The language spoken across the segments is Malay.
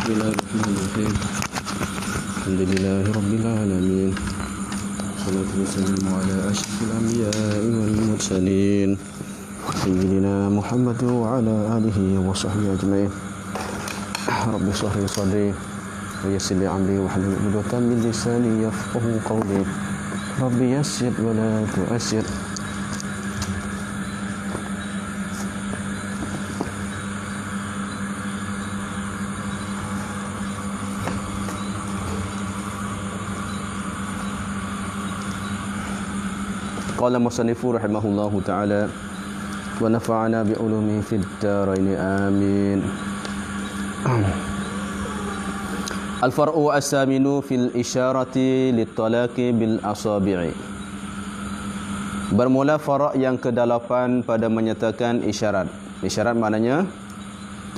Bismillahirrahmanirrahim. Alhamdulillahi rabbil alamin. Wassalatu wassalamu ala asyrafil anbiya'i wal mursalin. Sayyidina Muhammad wa ala alihi wa sahbihi ajma'in. Rabbi shrah li sadri wa yassir li amri wahlul 'uqdatam min lisani yafqahu qawli. Rabbi yassir wa la tu'assir. Qala musannifu rahimahullahu ta'ala wa nafa'ana bi ulumihi fid dharain amin. Al-far'u as-saminu fil isyarati lit-talaqi bil asabi'i. Bermula fara' yang ke-8 pada menyatakan isyarat. Isyarat maknanya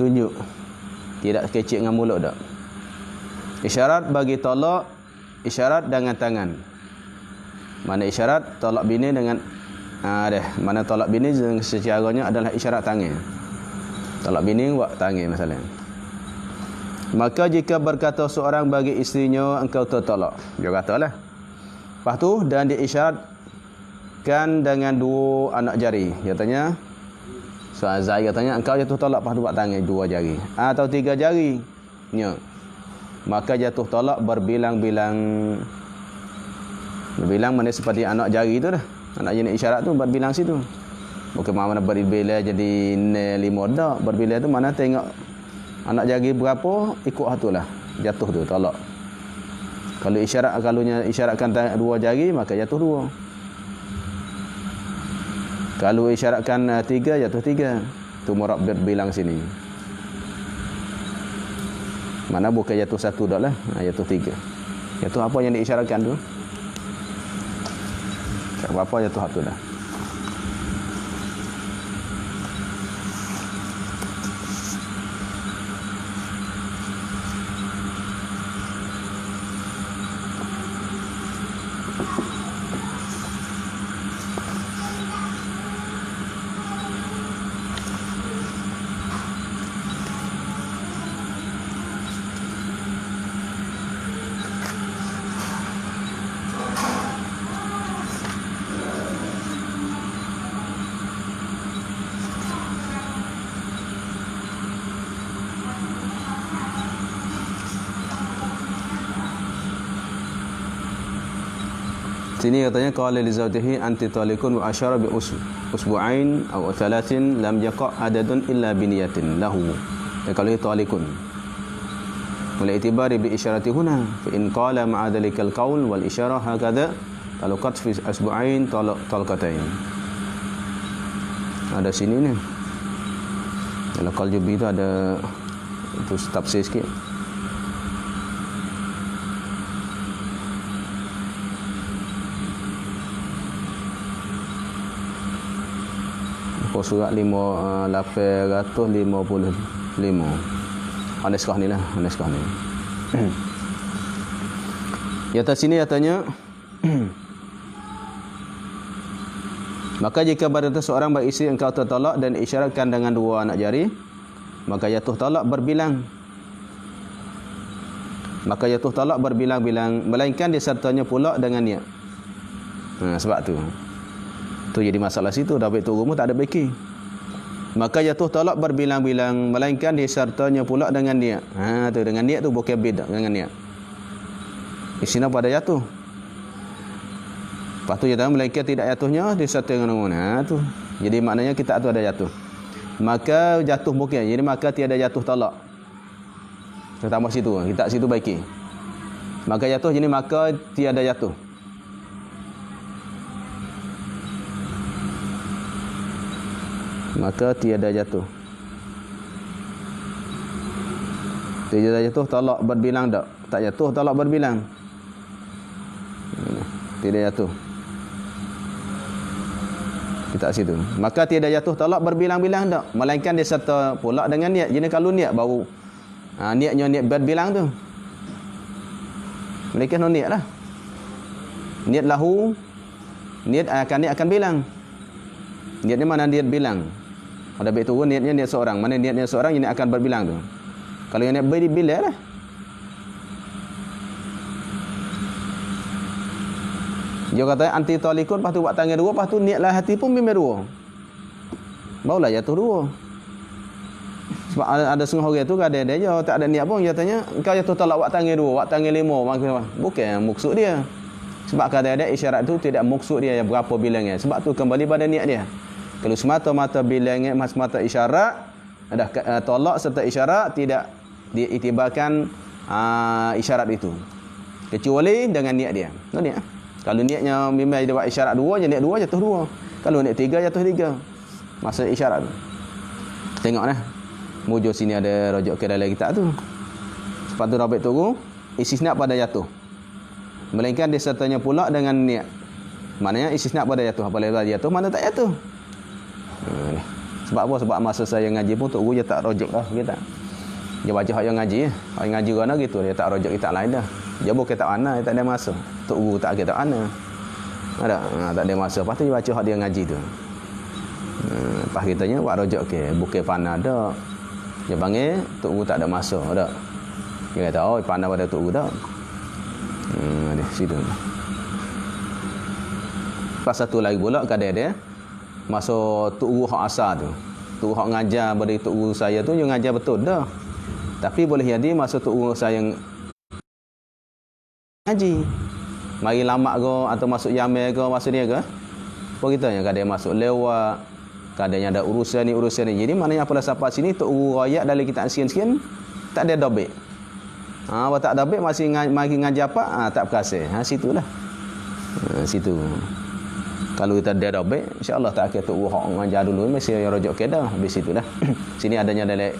tunjuk. Tidak kecil dengan mulut dak. Isyarat bagi talak, isyarat dengan tangan. Mana isyarat tolak bini dengan mana tolak bini secaranya adalah isyarat tangan. Tolak bini buat tangan masalah. Maka jika berkata seorang bagi isterinya engkau tertolak, dia katalah. Lepas tu dan diisyaratkan dengan 2 anak jari. Dia tanya Azai katanya engkau jatuh tolak, lepas tu buat tangan 2 jari atau 3 jari. Ya. Maka jatuh tolak berbilang-bilang. Berbilang mana seperti anak jari tu dah. Anak jenis isyarat tu berbilang situ. Bukan mana berbilang jadi 5 dak. Berbilang tu mana tengok anak jari berapa ikut hatulah. Jatuh tu tolak. Kalau isyaratkan 2 jari maka jatuh 2. Kalau isyaratkan 3 jatuh 3. Tu murab berbilang sini. Mana bukan jatuh 1 dak lah. Jatuh 3. Jatuh apa yang diisyaratkan tu? Apa jatuh hak tu dah. Sini katanya qala li zawjihi anti talikun wa asyara bi usbu'ain aw thalathin lam yaqa adadun illa bi niyatin lahu. Ya kalau talikun. Mulai itibari bi isyarati huna fa in qala ma'a dhalikal qaul wal isyarah hakadha talaqat fi usbu'ain talqatain. Ada sini ni. Kalau qaljubi itu ada itu tafsir sikit. Surat 855. Anaskah ni lah, anaskah ni. Di atas sini katanya maka jika berkata seorang beristeri engkau tertolak dan isyaratkan dengan 2 anak jari, maka jatuh talak berbilang. Maka jatuh talak berbilang-bilang, melainkan disertanya pula dengan niat. Sebab tu. Tu jadi masalah situ, dah baik tu rumah tak ada beki. Maka jatuh talak berbilang-bilang, melainkan disertanya pula dengan niat. Tu dengan niat tu bukan beda dengan niat. Di sini pada jatuh. Lepas tu jatuh melainkan tidak jatuhnya disertai dengan mana. Tu. Jadi maknanya kita tu ada jatuh. Maka jatuh bukan. Jadi maka tiada jatuh talak. Terutama situ. Kita situ baiki. Maka jatuh jadi maka tiada jatuh. Maka tiada jatuh. Tiada jatuh talak berbilang tak? Tak jatuh talak berbilang. Tidak jatuh. Kita situ. Maka tiada jatuh talak berbilang-bilang tak? Melainkan dia serta pula dengan niat. Jadi kalau niat baru niatnya niat berbilang tu. Mereka no niat lah. Niat lahu. Niat akan bilang. Niatnya mana niat bilang? Ada baik turun niatnya niat seorang. Mana niatnya seorang ini akan berbilang tu. Kalau yang niat bila lah. Dia kata anti talikun, lepas tu buat tangan dua, lepas tu niatlah hati pun bimbang dua. Barulah jatuh dua. Sebab ada setengah orang tu ada je tak ada niat pun, dia tanya kau jatuh talak buat tangan dua, buat tangan lima, bukan maksud dia. Sebab kadang-kadang isyarat tu tidak maksud dia berapa bilangnya. Sebab tu kembali pada niat dia. Kalau semata-mata bilangnya, semata isyarat, ada tolak serta isyarat, tidak diiktibarkan isyarat itu. Kecuali dengan niat dia. No, niat. Kalau niatnya memang dia buat isyarat dua, je niat dua jatuh dua. Kalau niat tiga jatuh tiga. Masa isyarat tu. Tengok dah. Mujur sini ada rojok ke dalam kitab tu. Sebab tu Rabi' tu istisna pada jatuh. Melainkan disertanya pula dengan niat. Maknanya istisna pada jatuh. Apabila jatuh, mana tak jatuh. Sebab apa? Sebab masa saya ngaji pun Tok Guru dia tak rojok dah kita. Dia baca hak yang ngaji. Hak yang ngaji kerana gitu. Dia tak rojok kitab lain dah. Dia bukan tak mana, dia tak ada masa. Tok Guru tak kata mana. Ada? Tak ada masa. Lepas tu dia baca hak dia ngaji tu. Lepas kitanya buat rojok ke. Bukan panah dah. Dia panggil Tok Guru tak ada masa dah. Dia kata, oh panah pada Tok Guru dah. Di situ. Lepas satu lagi pula kadang dia masa Tok Guru hak asal tu. Tok Guru hak ngajar pada Tok Guru saya tu dia ngajar betul dah. Tapi boleh jadi masa Tok Guru saya ngaji mari lamak ke atau masuk jamil ke masa dia ke. Apa kita yang kadang masuk lewat, kadang ada urusan ni. Jadi maknanya apabila sampai sini Tok Guru ayat dalam kitab sekian-sekian tak ada dobek. Kalau tak dobek masih mari ngajar apa? Tak berkasih. Situlah. Situ. Kalau kita ada dobek, insya-Allah tak akan Tok Guru hak ngajar dulu mesti rojok kedah habis situ dah. Sini adanya dalam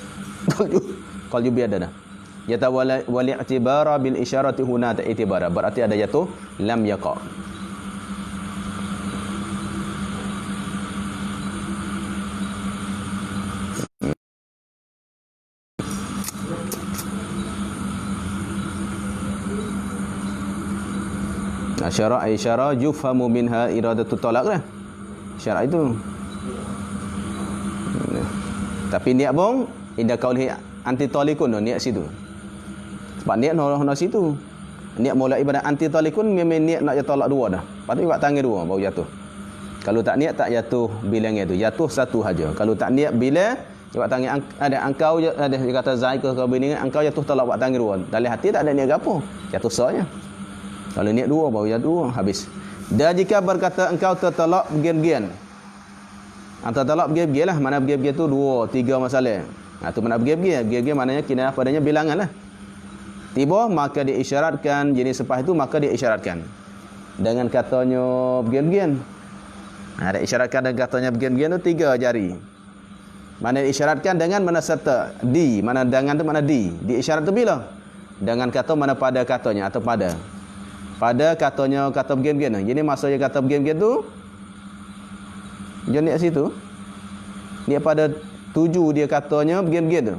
qalju biada dah. Yata wal i'tibara bil isyarati huna ta i'tibara. Berarti ada jatuh lam yaqa. Syara' isyara yufhamu minha iradatu talaq lah. Syara' itu. Tapi niat bong inda qaulhi anti talikun niat situ. Sebab niat no situ. Niat mula ibadat anti talikun memang niat nak talak dua dah. Patut buat tangan dua baru jatuh. Kalau tak niat tak jatuh bilangnya tu. Jatuh satu saja. Kalau tak niat bila buat tangan ada engkau ada dia kata Zaid ke bini engkau jatuh talak buat tangan dua. Dalam hati tak ada niat gapo. Jatuh saja. Kalau niat dua baru jatuh dua habis. Dan jika berkata engkau tertalak bergian-gian. Antara talak bergian-gian lah. Mana bergian-gian tu dua, tiga masalah. Tu mana bergian-gian. Bergian-gian maknanya kinayah padanya bilangan lah. Tiba maka diisyaratkan jenis sepah itu maka diisyaratkan. Dengan katanya bergian-gian. Ada isyaratkan dengan katanya bergian-gian tu tiga jari. Mana diisyaratkan dengan mana serta di. Mana dengan tu mana di. Diisyarat tu bila? Dengan kata mana pada katanya atau pada. Pada katanya kata bergian-gian. Jadi maksudnya kata bergian-gian tu dia niat situ. Dia pada tuju dia katanya bergian-gian tu.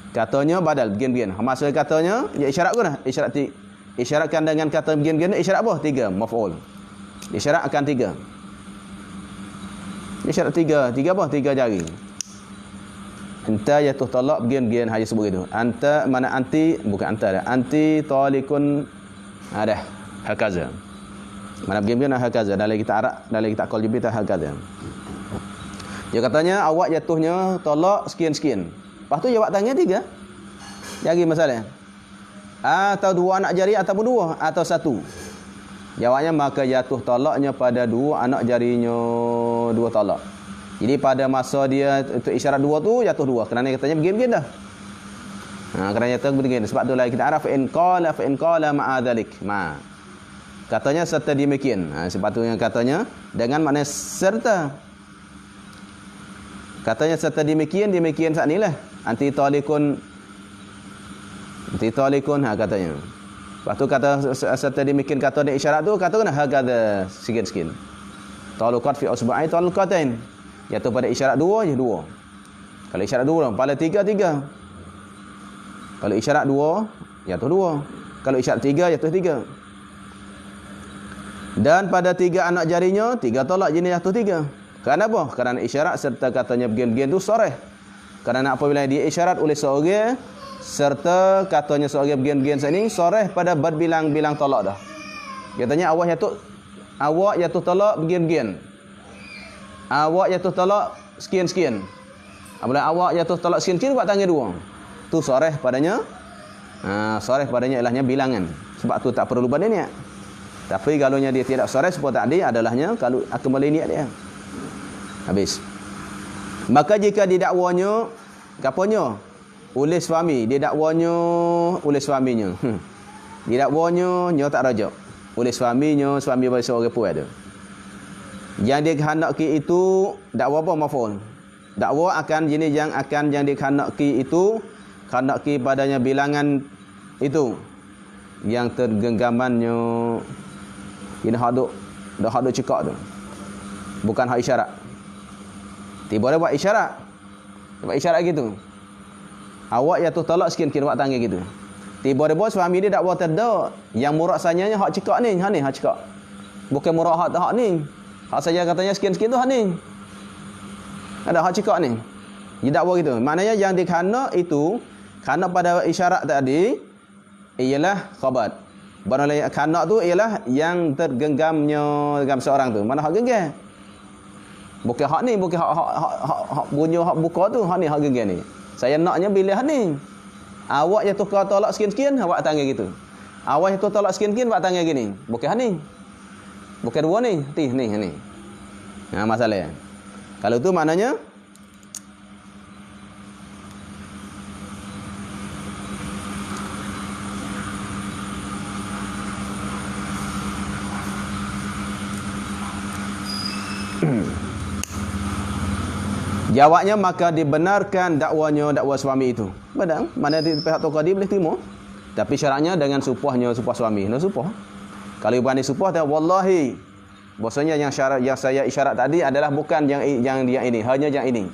Katanya badal bergian-gian. Maksudnya katanya dia isyarat ke dah? Isyaratkan dengan kata bergian-gian isyarat apa? Tiga maf'ul. Isyarat akan tiga. Isyarat tiga. Tiga apa? Tiga jari. Anta jatuh talak bergian-gian haji sebut itu. Anta mana anti bukan anta dah. Anti talikun ada hakaza. Mana bergian-gian hakaza dalam kita Arab, dalam kita qal jubita hakaza. Dia katanya awak jatuhnya talak sekian-sekian. Lepas tu jawab tangan tiga. Jari masalah. Atau dua anak jari ataupun dua atau satu. Jawabnya maka jatuh talaknya pada dua anak jarinya dua talak. Jadi pada masa dia untuk isyarat dua tu jatuh dua. Kerana katanya begini-begini dah. Kerana jatuh begini. Sebab tu lah kita araf fa in qala ma'a dhalik. Katanya serta demikian. Sepatutnya katanya dengan makna serta. Katanya serta demikian saat inilah. Anti talikun katanya. Lepas tu kata serta demikian kata dia isyarat tu kata kena hakada sikit-sikit. Taluqat fi usba'i taluqatain. Jatuh pada isyarat dua je dua. Kalau isyarat dua pada tiga. Kalau isyarat dua jatuh dua. Kalau isyarat tiga jatuh tiga. Dan pada tiga anak jarinya tiga tolak jenis jatuh tiga. Kenapa? Kerana isyarat serta katanya begin-begin tu soreh. Kerana apabila dia isyarat oleh seorang serta katanya seorang gen-gen sini soreh pada berbilang-bilang tolak dah. Katanya awak jatuh tolak gen-gen. Awak jatuh tolak sekian-sekian. Apabila awak jatuh tolak sekian-sekian buat tangga dua. Tu soreh padanya. Soreh padanya ilahnya bilangan. Sebab tu tak perlu banding niat. Tapi kalau dia tidak soreh seperti tadi adalahnya kalau kembali niat dia. Habis. Maka jika didakwanya kapanya oleh suami, didakwanya oleh suaminya. Didakwanya nya tak rajak. Oleh suaminya, suami bagi seorang puan ada. Yang dikehendaki itu dakwa apa maf'ul? Dakwa akan jenis yang dikehendaki itu kehendaki padanya bilangan itu yang tergenggamannya ini hak duk cekak tu. Bukan hak isyarat. Tiba dia buat isyarat. Buat isyarat gitu. Awak jatuh talak sekian-sekian buat tangga gitu. Tiba dia buat suami dia dakwa terdak. Yang murak sanyanya hak cekak ni, hak cekak. Bukan murak hak ni. Hak saja katanya sekian-sekian tu hak ni. Ada hak cekak ni. Dia dakwa gitu. Maknanya yang dikhanak itu khanak pada isyarat tadi ialah khabar. Barangkali khanak tu ialah yang tergenggamnya genggam seorang tu. Mana hak genggam? Bukan hak ni, bukan hak bunyi hak buka tu, hak ni hak genggam ni. Saya naknya bila hak ni. Awak jatuh kau tolak sekian-sekian, awak tangga gitu. Awak jatuh tolak sekian-sekian, awak tangga gini. Bukan hak ni. Bukan dua ni, ni. Nah, masalah. Kalau tu maknanya jawabnya maka dibenarkan dakwa suami itu. Benar? Mana di pihak qadi boleh terima. Tapi syaratnya dengan sumpah suami. Nak sumpah. Kalau berani sumpah tak wallahi. Bahasanya yang syarat yang saya isyarat tadi adalah bukan yang ini, hanya yang ini.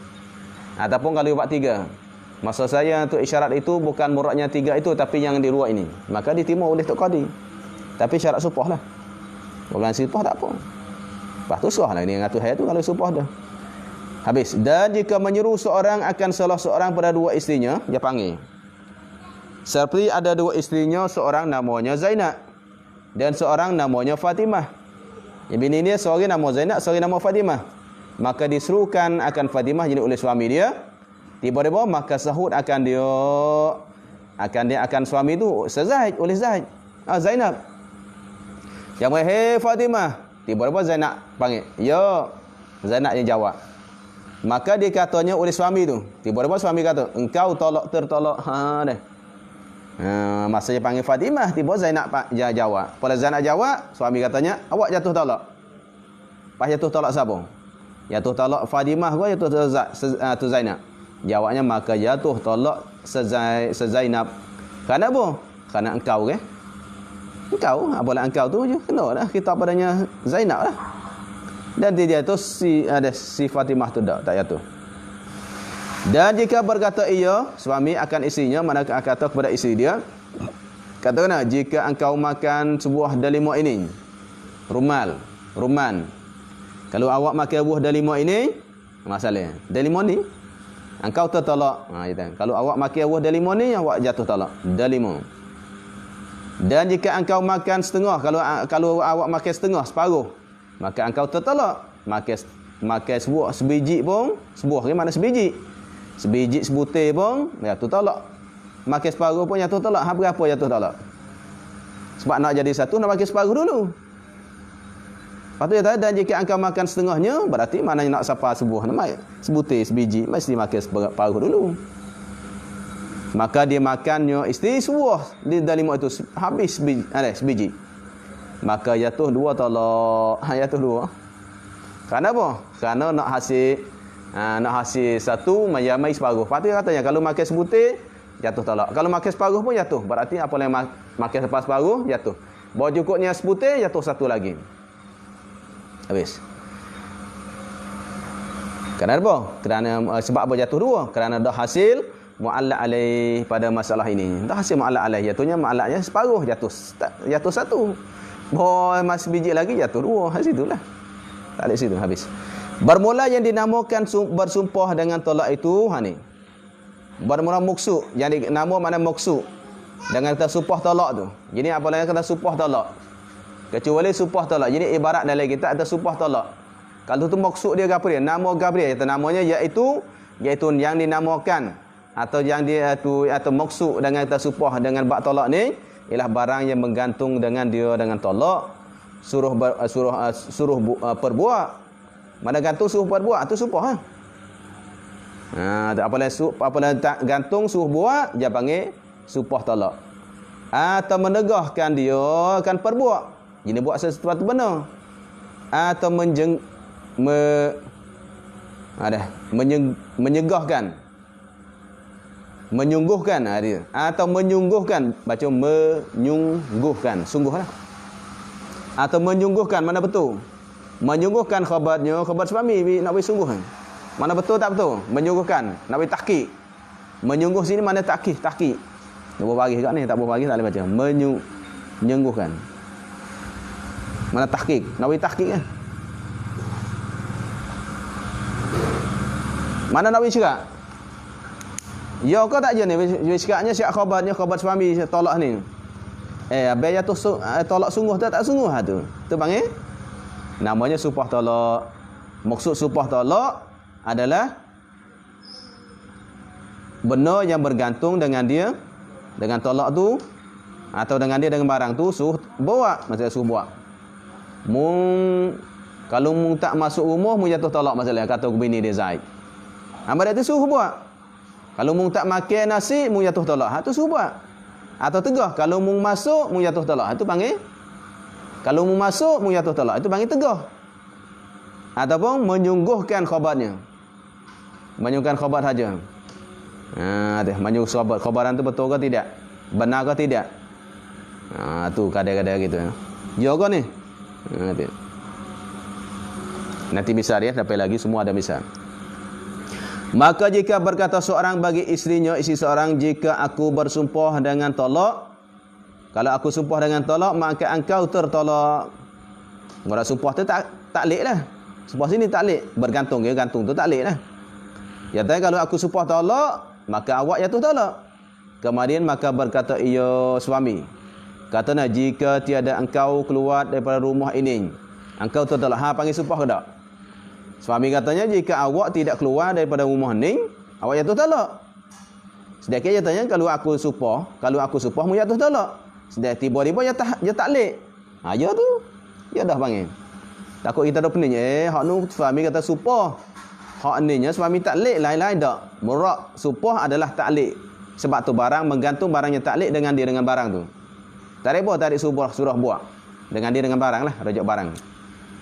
Ataupun kalau buat tiga. Maksud saya untuk isyarat itu bukan muradnya tiga itu tapi yang di luar ini. Maka diterima oleh tok qadi. Tapi syarat sumpah lah. Kalau sumpah tak apa. Lepas tu sah lah ini ngatur hayat tu kalau sumpah dah. Habis. Dan jika menyuruh seorang akan salah seorang pada dua isterinya, dia panggil. Seperti ada dua isterinya, seorang namanya Zainab dan seorang namanya Fatimah. Yang bini dia seorang nama Zainab, seorang nama Fatimah. Maka disuruhkan akan Fatimah jadi oleh suami dia. Tiba-tiba maka sahut akan suami itu Zaid oleh Zaid. Zainab. Yang hei Fatimah. Tiba-tiba Zainab panggil. Ya. Zainab yang jawab. Maka dia katanya oleh suami tu. Tiba-tiba suami kata, engkau tertolak. Masa dia panggil Fatimah, tiba Zainab jawab. Pada Zainab jawab, suami katanya, awak jatuh talak. Pas jatuh talak siapa? Jatuh talak Fatimah ke jatuh tu Zainab? Jawabnya, maka jatuh talak Zainab. Kerana apa? Kerana engkau ke? Engkau, apalah engkau tu je. Kena dah kita padanya Zainab lah. Dan dia jatuh si Fatimah tu tak jatuh. Dan jika berkata ia, suami akan isterinya, mana kata kepada isteri dia, katakanlah jika engkau makan sebuah delima ini, ruman. Kalau awak makan buah delima ini, masalah. Delima ni engkau tertolak. Kalau awak makan buah delima ni, awak jatuh talak. Delima. Dan jika engkau makan setengah, kalau awak makan setengah, separuh, maka engkau tertolak. Makan sebiji pun, sebuah ke mana sebiji? Sebiji sebutir pun jatuh talak. Makan separuh pun jatuh talak. Berapa jatuh talak? Sebab nak jadi satu nak makan separuh dulu. Lepas tu dia kata, dan jika engkau makan setengahnya, berarti maknanya nak sapa sebuah, sebutir, sebiji, mesti makan separuh dulu. Maka dia makannya isteri sebuah di delima itu habis sebiji. Maka jatuh dua talak. Jatuh dua. Kerana apa? Kerana nak hasil satu mai separuh. Lepas tu dia katanya kalau makan sebutir jatuh talak. Kalau makan separuh pun jatuh. Berarti apa yang makan separuh jatuh. Bawa cukupnya sebutir jatuh satu lagi. Habis. Kerana apa? Sebab apa jatuh dua? Kerana dah hasil mu'allaq alaih pada masalah ini. Dah hasil mu'allaq alaih. Jatuhnya mu'allaqnya separuh jatuh satu. Bawa masih biji lagi jatuh dua. Di situlah. Tak ada situ habis. Bermula yang dinamakan bersumpah dengan tolak itu ni. Bermula muksuk. Jadi nama mana muksuk. Dengan kata supah talak tu. Jadi apa lagi kata supah talak. Kecuali supah talak. Jadi ibarat dalam kita ada supah talak. Kalau tu maksud dia apa dia? Nama apa dia? Namanya iaitu yang dinamakan atau yang dia atau maksud dengan kata supah dengan bab talak ni ialah barang yang menggantung dengan dia dengan talak, suruh perbuat. Mana gantung suruh perbuat tu supah. Apabila gantung suruh buat dia panggil supah talak. Atau menegahkan dia akan perbuat. Ini buat sesuatu benda. Atau menyegahkan. Menyungguhkan dia. Atau menyungguhkan, baca menyungguhkan, sungguhlah. Atau menyungguhkan, mana betul? Menyungguhkan khabarnya, khabar suami nak bagi sungguh. Mana betul tak betul? Menyungguhkan, nak bagi tahqiq. Menyungguh sini mana tahqiq? Tak boleh bagi kat ni, tak boleh bagi tak boleh baca. Menyungguhkan. Mana tahqiq? Nak bagi tahqiq kan? Mana nak bagi cerak? Ya ke tak je ni? Ceraknya siap khabarnya, khabar suami tolak ni. Biar tu tolak sungguh tak sungguh tu. Tu panggil namanya supah tolak. Maksud supah tolak adalah benda yang bergantung dengan dia, dengan tolak tu atau dengan dia dengan barang tu suruh bawa, maksudnya suruh buat. Kalau mung tak masuk rumah mung jatuh tolak masalah kata bini dia Zaid. Hamba dia tu suruh buat. Kalau mung tak makan nasi mung jatuh tolak. Tu suruh buat. Atau tegah kalau mung masuk mung jatuh tolak. Itu panggil kalau mung masuk mung jatuh tolak. Itu panggil tegah. Ataupun menyungguhkan khabarnya. Menyungguhkan khabar saja. Menyungguh khabar. Khabaran tu betul ke tidak? Benar ke tidak? Tu kadang-kadang gitu. Ya ke ni? Nanti misal ya, sampai lagi semua ada misal. Maka jika berkata seorang bagi isterinya, isteri seorang, jika aku bersumpah dengan tolak, kalau aku sumpah dengan tolak, maka engkau tertolak. Orang sumpah tu taklid lah. Sumpah sini taklid, bergantung ya, gantung tu taklid lah. Katanya kalau aku sumpah tolak, maka awak jatuh tolak. Kemudian maka berkata ia suami, katanya jika tiada engkau keluar daripada rumah ini, engkau tertolak. Panggil sumpah ke tak? Suami katanya jika awak tidak keluar daripada rumah ni, awak jatuh talak. Sedangkan dia tanya kalau aku sumpah mu jatuh talak. Sedang tiba-tiba dia taklid. Ya tu. Dia dah panggil. Takut kita dah pening. Hak nu suami kata sumpah. Hak ninya suami taklid lain-lain dak. Murak sumpah adalah taklid. Sebab tu barang menggantung barangnya taklid dengan dia dengan barang tu. Tarik surah buat. Dengan dia dengan barang lah, rujuk barang.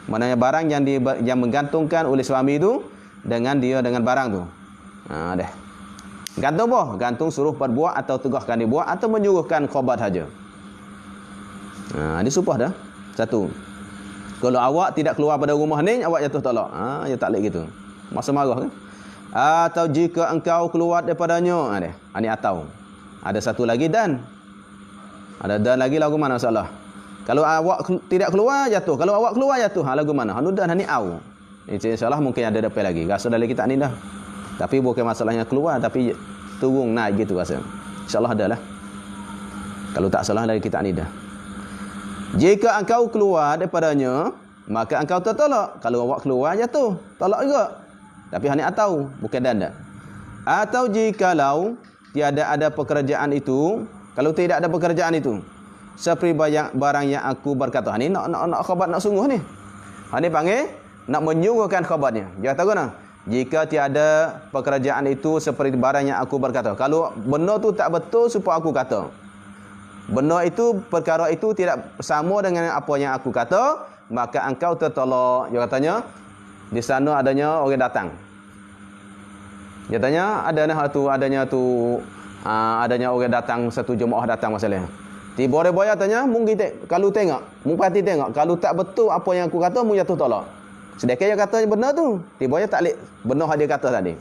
Maknanya barang yang menggantungkan oleh suami itu dengan dia dengan barang tu. Dah. Gantung apa? Gantung suruh perbuat atau tegahkan dia buat atau menyuruhkan khabar saja. Dia supah dah. Satu. Kalau awak tidak keluar pada rumah ni, awak jatuh talak. Ya tak lek gitu. Masa marah kan? Atau jika engkau keluar daripadanya. Ini atau. Ada satu lagi dan. Ada dan lagi lagu mana masalah? Kalau awak tidak keluar jatuh. Kalau awak keluar jatuh. Lagu mana? Hanu dan hani au. Insyaallah mungkin ada depan lagi. Rasa dalam kitab ni dah. Tapi bukan masalahnya keluar tapi turun naik gitu rasa. Insyaallah adalah. Kalau tak salah dari kitab ni dah. Jika engkau keluar daripadanya, maka engkau tertolak. Kalau awak keluar jatuh, tolak juga. Tapi hani atau bukan dan. Atau jikalau tiada ada pekerjaan itu, kalau tidak ada pekerjaan itu, seperti barang yang aku berkata. Ini nak khabar nak sungguh ni. Ini panggil nak menyungguhkan khabarnya. Dia kata guna. Jika tiada pekerjaan itu seperti barang yang aku berkata. Kalau benda tu tak betul supaya aku kata. Benda itu, perkara itu tidak sama dengan apa yang aku kata, maka engkau tertolak. Dia katanya di sana adanya orang datang. Dia tanya adanya orang datang, satu jemaah datang masalahnya. Tiba-tiba tanya, kalau tengok, perhati tengok, kalau tak betul apa yang aku kata, mu jatuh tolak. Sedangkan dia kata benar tu, tiba-tiba tak lek benar dia kata tadi.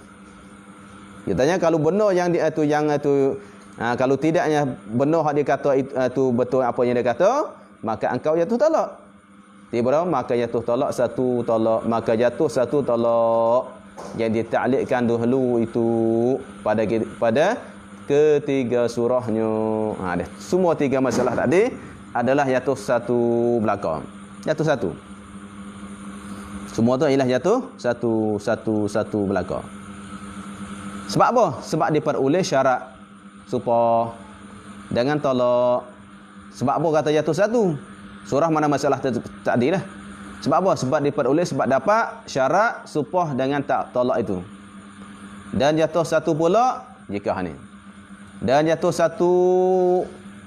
Dia tanya kalau benar yang dia tu kalau tidaknya benar dia kata itu betul apa yang dia kata, maka engkau jatuh tolak. Tiba-tiba maka jatuh tolak satu tolak, maka jatuh satu tolak. yang ditaklikkan dahulu itu pada ketiga surahnya. Semua tiga masalah tadi adalah jatuh satu belakang. Jatuh satu. Semua tu ialah jatuh satu belakang. Sebab apa? Sebab diperoleh syarat supaya dengan tolak. Sebab apa kata jatuh satu? Surah mana masalah tadi lah. Sebab apa? Sebab diperoleh sebab dapat syarat supaya dengan tak tolak itu. Dan jatuh satu pula jika ni. Dan jatuh satu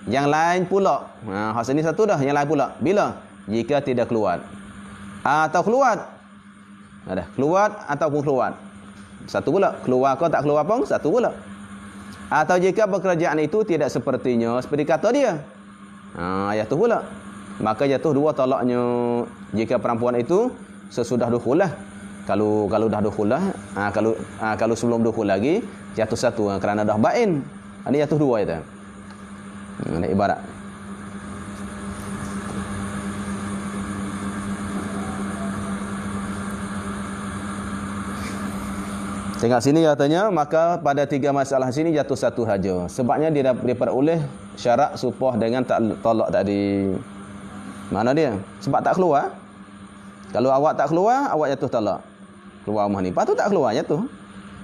yang lain pula. Hak sini satu dah, yang lain pula. Bila? Jika tidak keluar. Atau keluar. Ada keluar ataupun keluar. Satu pula. Keluar kau tak keluar pun satu pula. Atau jika pekerjaan itu tidak sepertinya seperti kata dia. Jatuh pula. Maka jatuh dua talaknya jika perempuan itu sesudah dukhul lah. Kalau dah dukhul lah, kalau sebelum dukhul lagi jatuh satu kerana dah bain. Ini jatuh dua itu. Ini ibarat. Tengok sini katanya, maka pada tiga masalah sini jatuh satu saja. Sebabnya dia diperoleh syarat supaya dengan tak tolak tadi. Mana dia? Sebab tak keluar. Kalau awak tak keluar, awak jatuh talak. Keluar rumah ni. Lepas tu tak keluar, jatuh.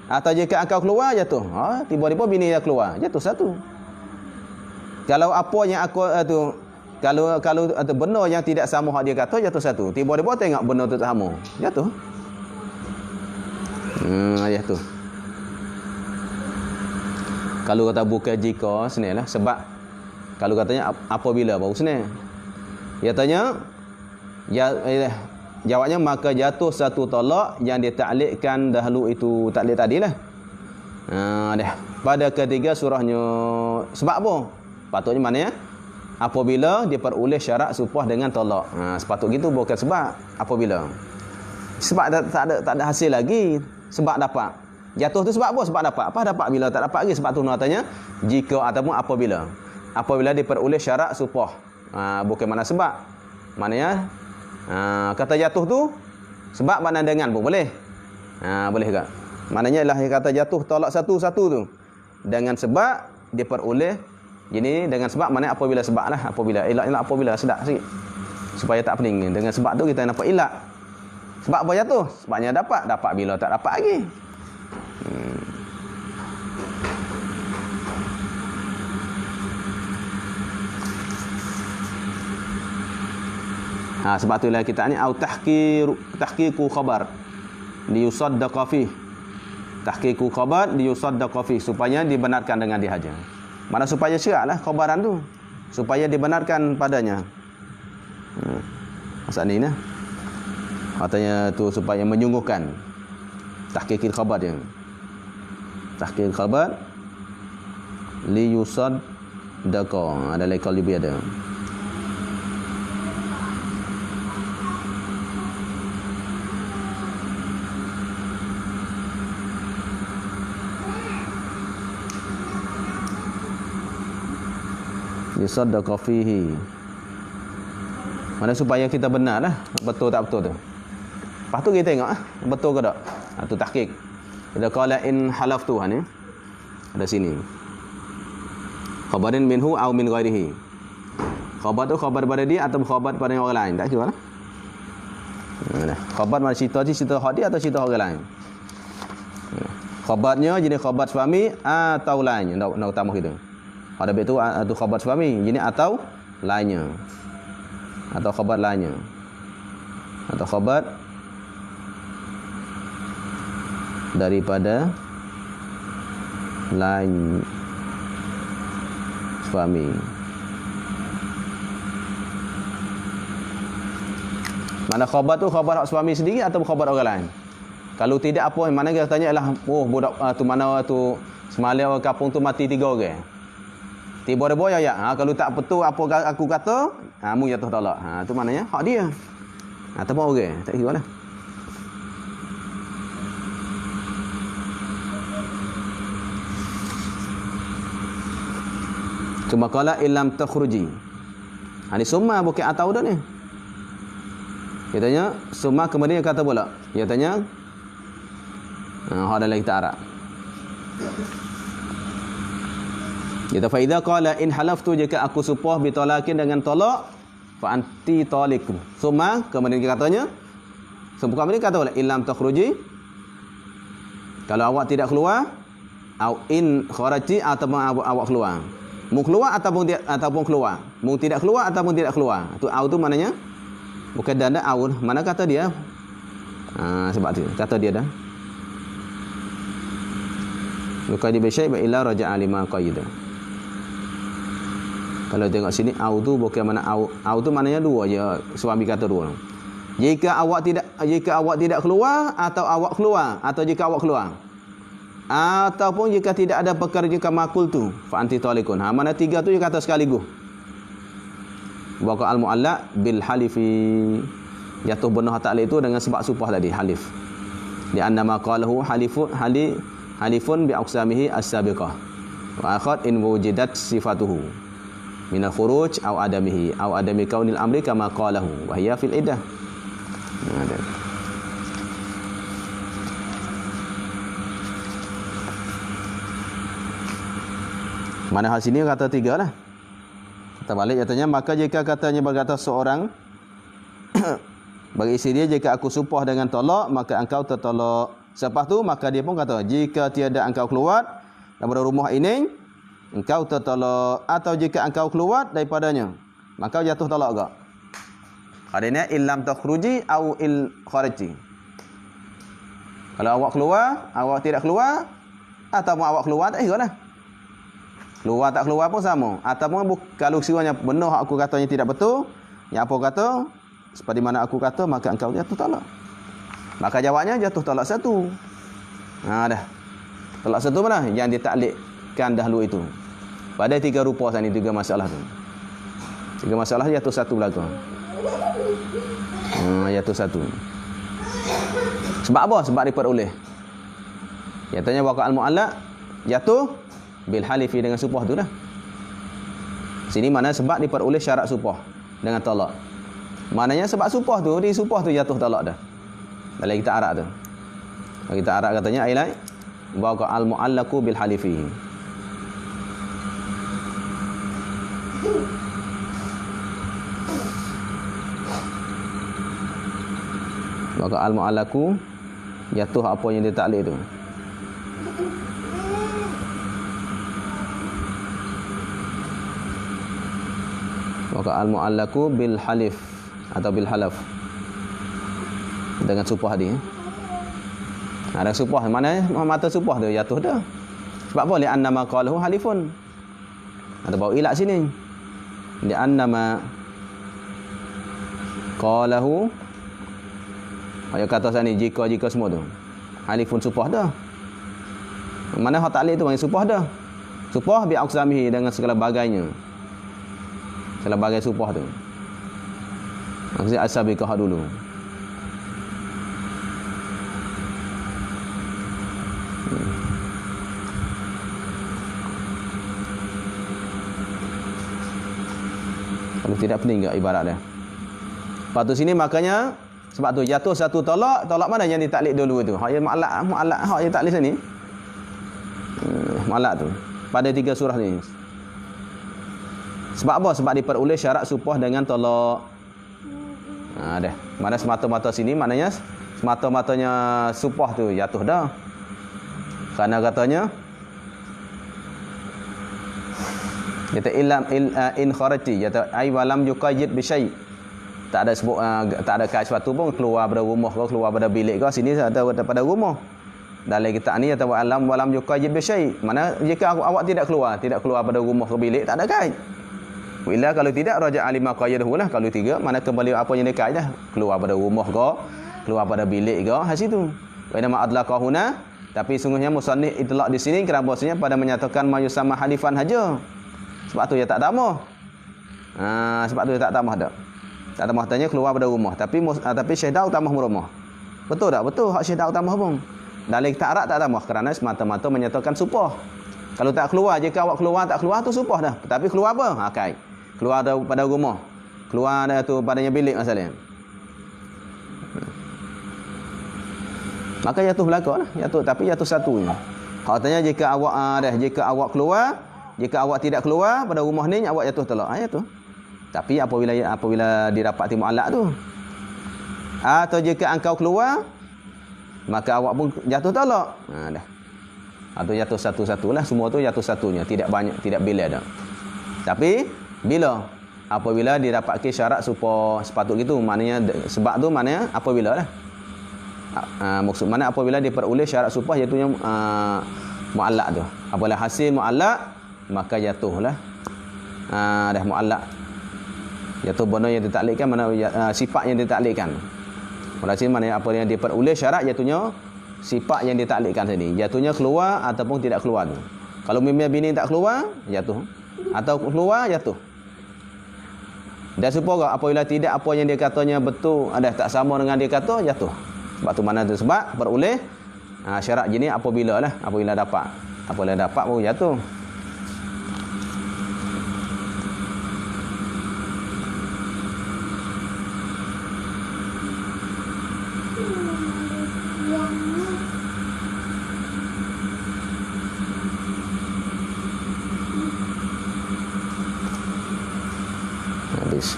Atau jika engkau keluar, jatuh. Tiba-tiba bini dia keluar, jatuh satu. Kalau apa yang aku tu, kalau benda yang tidak sama hak dia kata, jatuh satu. Tiba-tiba tengok benda tu tak sama, jatuh. Jatuh. Kalau kata bukan jika, senang lah. Sebab kalau katanya apabila baru senang. Dia tanya, jawabnya maka jatuh satu talak yang ditaklikkan dahulu itu taklik tadilah. Pada ketiga surahnya. Sebab apa? Patutnya mana ya? Apabila diperoleh syarat supaya dengan talak. Sepatut gitu bukan sebab apabila. Sebab tak ada hasil lagi. Sebab dapat. Jatuh tu sebab apa? Sebab dapat. Apa dapat bila tak dapat lagi? Sebab tu nak tanya jika ataupun apabila. Apabila diperoleh syarat supaya. Bukan mana sebab. Maknanya kata jatuh tu sebab mana dengan pun boleh. Boleh ke? Maknanya ialah kata jatuh tolak satu-satu tu dengan sebab diperoleh. Jadi dengan sebab mana apabila sebab lah. Apabila ilak apabila sedap sikit. Supaya tak pening. Dengan sebab tu kita nampak ilak. Sebab apa jatuh? Sebabnya dapat bila tak dapat lagi. Sebab itulah kita ni au tahqiqu khabar liyusaddaqa fi. Tahqiqu khabar liyusaddaqa fi, supaya dibenarkan dengan dia saja. Mana supaya syiratlah khabaran tu, supaya dibenarkan padanya. Maksud ni nah. Katanya tu supaya menyungguhkan tahqiqil khabar dia. Tahqiqil khabar liyusaddaqa, ada lekal lebih ada. Yusaddaqa fihi. Mana supaya kita benar lah, betul tak betul tu. Lepas tu kita tengok betul ke tak. Tu tahqiq. Kita qala in halaftu ni. Ada sini. Khabarin minhu au min ghairihi. Khabar tu khabar pada dia atau khabar pada orang lain, tak kira lah. Khabar mana cerita hak dia atau cerita orang lain. Khabarnya jenis khabar suami atau lainnya, nak utama kita. Ada betul atau khabar suami jenis atau lainnya. Atau khabar lainnya. Atau khabar daripada lain suami. Mana khabar tu khabar hak suami sendiri atau khabar orang lain? Kalau tidak apa, mana kita tanya ialah budak tu mana tu semalam orang kampung tu mati 3 orang. Tiba-tiba ya. Kalau tak betul apa aku kata, mu jatuh talak. Tu maknanya hak dia. Ataupun orang, tak kira lah. Cuma qala illam takhruji. Ni summa bukan atau dah ni. Dia tanya summa, kemudian dia kata pula. Dia tanya Hak dalam kitab Arab. Kita fa idza qala in halaftu, jika aku sumpah bi talakin dengan tolak, fa anti talikun. Summa kemudian katanya, sumpah ini kata oleh illam takhruji, kalau awak tidak keluar, au in kharaji ataupun awak keluar. Mu keluar ataupun keluar. Mu tidak keluar ataupun tidak keluar. Tu au tu maknanya bukan danda au, mana kata dia? Sebab tu kata dia dah. Yuqadi bi syai' illa raja'a lima qaida. Kalau tengok sini au tu bukan mana au tu maknanya dua je, suami kata dua. Jika awak tidak keluar atau awak keluar, atau jika awak keluar. Ataupun jika tidak ada perkara jika makul tu fa anti talikun. Mana tiga tu dia kata sekaligus. Wa al muallaq bil halifi, jatuh benar ta'lil itu dengan sebab sumpah tadi halif. Di anna ma qalahu halifun bi aqsamihi as-sabiqah. Wa akhad in wujidat sifatuhu min al-khuruj aw adamihi aw adami kaunil amri kama qalahu wa hiya fil iddah. Mana hal sini kata tiga lah. Kata balik katanya, maka jika katanya berkata seorang bagi isteri dia, jika aku sumpah dengan tolak, maka engkau tertolak. Selepas tu maka dia pun kata, jika tiada engkau keluar daripada rumah ini, engkau tertolak. Atau jika engkau keluar daripadanya, maka jatuh tolak juga. Adanya illam takhruji au il khariji. Kalau awak keluar, awak tidak keluar, ataupun awak keluar, tak kira lah. Keluar tak keluar pun sama. Ataupun kalau sekiranya benar aku katanya tidak betul, yang apa kata, seperti mana aku kata, maka engkau jatuh tolak. Maka jawabnya jatuh tolak satu. Dah. Tolak satu mana? Yang ditaklikkan dahulu itu. Pada tiga rupa sana, tiga masalah tu. Tiga masalah jatuh satu belakang. Jatuh satu. Sebab apa? Sebab diperoleh. Katanya waqa al-mu'allaq jatuh bil halifi, dengan sumpah tu dah. Sini mana sebab diperoleh syarat sumpah dengan talak. Maknanya sebab sumpah tu, di sumpah tu jatuh talak dah. Dalam kitab Arab tu. Dalam kitab Arab katanya ailai waqa al-mu'allaqu bil halifi. Waqa al-mu'allaqu jatuh apa yang dia taklid tu. Waqa al-mu'allaqu bil halif atau bil halaf, dengan sumpah dia. Ada sumpah, mana mata sumpah tu jatuh dah. Sebab apa? Li annama qalahu halifun. Ada bawa ilak sini. Li annama qalahu, ayat kata sana jika semua tu halifun sumpah dah. Mana hak taklid tu panggil sumpah dah. Sumpah bi aqsamihi, dengan segala bagainya. Segala bagai sumpah tu. Maksudnya as-sabiqah dulu. Kalau tidak pening enggak ibarat dia. Lepas tu sini makanya sebab tu jatuh satu tolak mana yang ditaklid dulu itu? Hak yang mu'allaq hak yang taklid sini. Mu'allaq tu pada tiga surah ni. Sebab apa? Sebab diperoleh syarat sumpah dengan tolak. Dah. Mana semata-mata sini maknanya semata-matanya sumpah tu jatuh dah. Kerana katanya kata illam in kharati, kata ai walam yuqayyid bi syai'. Tak ada sebut tak ada kait sesuatu pun, keluar pada rumah ke, keluar pada bilik ke, sini ada pada rumah. Dalam kitab ni kata walam yuqayyid bi syai'. Mana jika awak tidak keluar pada rumah ke bilik, tak ada kait. Bila kalau tidak raja alima qayyadahu lah. Kalau tiga, mana kembali apa yang dekat dah. Keluar pada rumah ke, keluar pada bilik ke, ha situ. Wa inna adlaqahuna, tapi sungguhnya musannif itlaq di sini kerana bahasanya pada menyatakan mayusama halifan saja. Sebab tu dia tak tambah. Sebab tu dia tak tambah dak. Tak tambah tanya keluar pada rumah, tapi syaidah tambah rumah. Betul tak? Betul hak syaidah tambah pun. Dalam kitab Arab tak tambah kerana semata-mata menyatakan sumpah. Kalau tak keluar, jika awak keluar tak keluar tu sumpah dah. Tapi keluar apa? Kait. Keluar pada rumah. Keluar tu padanya bilik masalahnya. maka jatuh belaka lah. Jatuh, tapi jatuh satunya. Katanya jika awak keluar, jika awak tidak keluar pada rumah ni, awak jatuh talak. Jatuh. Tapi apabila didapati mu'allaq tu. Atau jika engkau keluar, maka awak pun jatuh talak. Dah. Atau jatuh satu-satulah, semua tu jatuh satunya, tidak banyak, tidak bila dah. Tapi bila apabila didapati syarat supaya sepatut gitu, maknanya sebab tu maknanya apabila lah. Maksud mana apabila diperoleh syarat supaya iaitu mu'allaq tu. Apabila hasil mu'allaq, maka jatuhlah dah mu'allaq. Jatuh benda yang ditaklikkan, mana sifat yang ditaklikkan. Maksudnya mana apa yang diperoleh syarat jatuhnya sifat yang ditaklikkan tadi. Jatuhnya keluar ataupun tidak keluar tu. Kalau memang bini tak keluar, jatuh. Atau keluar, jatuh. Dan supaya apabila tidak apa yang dia katanya betul, ada tak sama dengan dia kata, jatuh. Sebab tu mana tu sebab peroleh syarat jenis apabila dapat. Apabila dapat baru jatuh. Habis.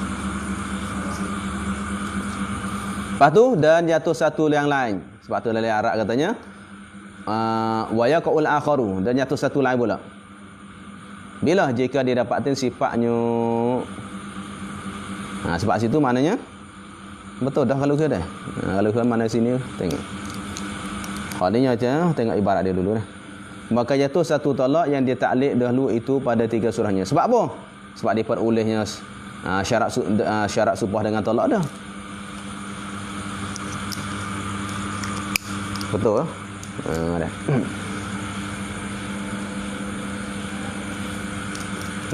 Lepas tu dan jatuh satu yang lain. Sebab tu dalam Arab katanya wa yaqul akharu, dan jatuh satu lain pula. Bila jika dia dapatin sifatnya sebab situ maknanya betul dah kalau ke dah. Kalau ke mana sini tengok. Hadisnya aja tengok ibarat dia dulu dah. Maka jatuh satu talak yang dia taklid dahulu itu pada 3 surahnya. Sebab apa? Sebab diperolehnya syarat supah dengan talak dah. Betul dah.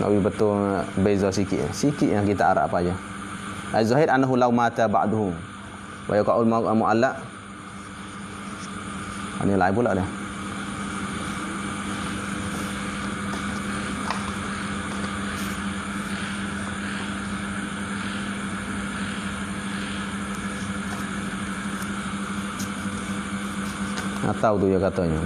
Nabi betul beza sikit yang kita arah apa aja. Az-zahir annahu law mata ba'dahu wa yaqa'ul mu'allaq. Ini lain pula dah. Tahu tu dia katanya.